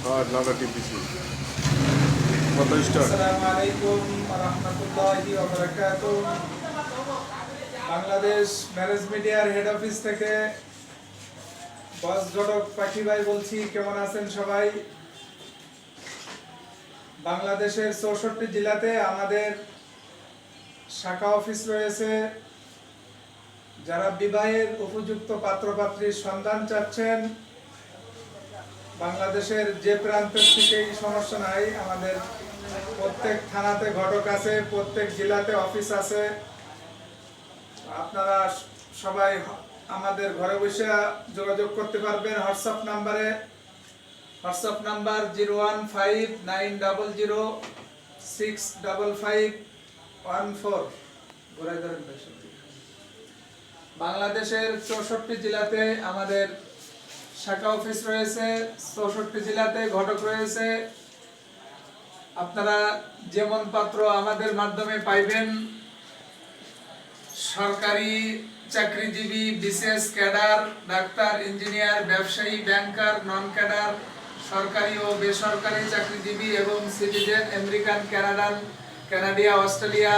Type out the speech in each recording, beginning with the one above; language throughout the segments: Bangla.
আর লালা টিপিসি কত স্টার। আসসালামু আলাইকুম ওয়া রাহমাতুল্লাহি ওয়া বারাকাতুহু। বাংলাদেশ ম্যারেজ মিডিয়ার হেড অফিস থেকে বস ঘটক পাখি ভাই বলছি। কেমন আছেন সবাই? বাংলাদেশের ৬৪ জেলাতে আমাদের শাখা অফিস রয়েছে। যারা বিবাহের উপযুক্ত পাত্রপাত্রীর সন্ধান চাচ্ছেন, বাংলাদেশের যে প্রান্তের থেকেই সমস্যা নাই, আমাদের প্রত্যেক থানাতে ঘটক আছে, প্রত্যেক জেলাতে অফিস আছে। আপনারা সবাই আমাদের ঘরে বসে যোগাযোগ করতে পারবেন হোয়াটসঅ্যাপ নাম্বারে। WhatsApp number 01590065514। বাংলাদেশের ৬৪ জেলাতে আমাদের শাখা অফিস রয়েছে, ৬৪ জেলাতে ঘটক রয়েছে। আপনারা যেমন পাত্র আমাদের মাধ্যমে পাইবেন, সরকারি চাকরিজীবী, বিশেষ ক্যাডার, ডাক্তার, ইঞ্জিনিয়ার, ব্যবসায়ী, ব্যাংকার, নন ক্যাডার, সরকারি ও বেসরকারি চাকরিজীবী এবং সিটিজেন, আমেরিকান, কানাডিয়া, অস্ট্রেলিয়া,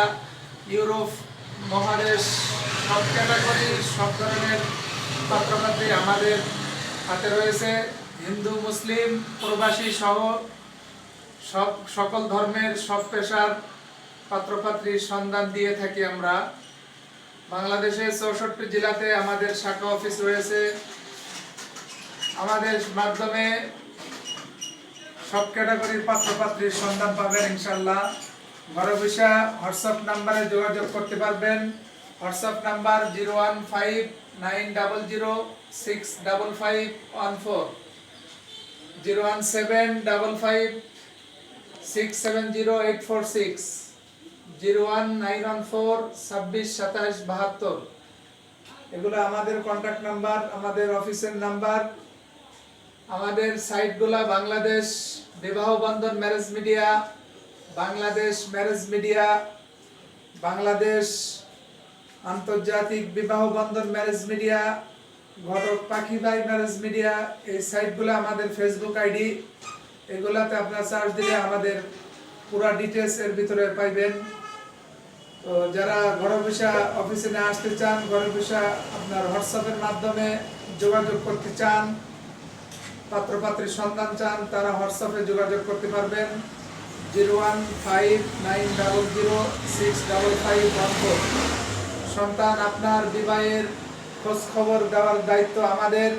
ইউরোপ মহাদেশ, সব ক্যাটাগরি, সব ধরনের পাত্রপাত্রী আমাদের হাতে রয়েছে। হিন্দু, মুসলিম, প্রবাসী সহ সকল ধর্মের, সব পেশার পাত্রপাত্রীর সন্ধান দিয়ে থাকি আমরা। বাংলাদেশের ৬৪ জেলাতে আমাদের শাখা অফিস রয়েছে। আমাদের মাধ্যমে সব ক্যাটাগরির পাত্রপাত্রীর সন্ধান পাবেন ইনশাল্লাহ। ঘরে বসে হোয়াটসঅ্যাপ নাম্বারে যোগাযোগ করতে পারবেন। WhatsApp number 01590065514, 01755670846, 01914262772। এগুলো আমাদের কন্ট্যাক্ট নাম্বার, আমাদের অফিসের নাম্বার। আমাদের সাইটগুলো বাংলাদেশ বিবাহ বন্ধন marriage media, Bangladesh marriage media, Bangladesh আন্তর্জাতিক বিবাহ বন্ধন ম্যারেজ মিডিয়া, ঘটক পাখি ভাই ম্যারেজ মিডিয়া। এই সাইটগুলো আমাদের ফেসবুক আইডি। এগুলাতে আপনার সার্চ দিলে আমাদের পুরো ডিটেলস এর ভিতরে পাইবেন। তো যারা ঘরে বসে অফিসে না আসতে চান, ঘরে বসে আপনার হোয়াটসঅ্যাপের মাধ্যমে যোগাযোগ করতে চান, পাত্রপাত্রীর সন্ধান চান, তারা হোয়াটসঅ্যাপে যোগাযোগ করতে পারবেন। 01590065514। সন্তান আপনার বিবাহের খোঁজ খবর দেওয়ার দায়িত্ব আমাদের।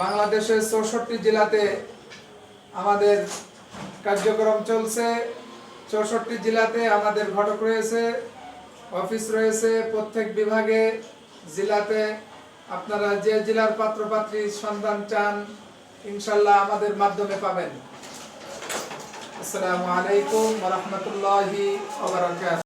বাংলাদেশের ৬৪ জেলাতে আমাদের কার্যক্রম চলছে। ৬৪ জেলাতে আমাদের ঘটক রয়েছে, অফিস রয়েছে প্রত্যেক বিভাগে, জেলাতে। আপনারা যে জেলার পাত্রপাত্রীর সন্ধান চান ইনশাল্লাহ আমাদের মাধ্যমে পাবেন। আসসালামু আলাইকুম ওয়া রাহমাতুল্লাহি ওয়া বারাকাতুহু।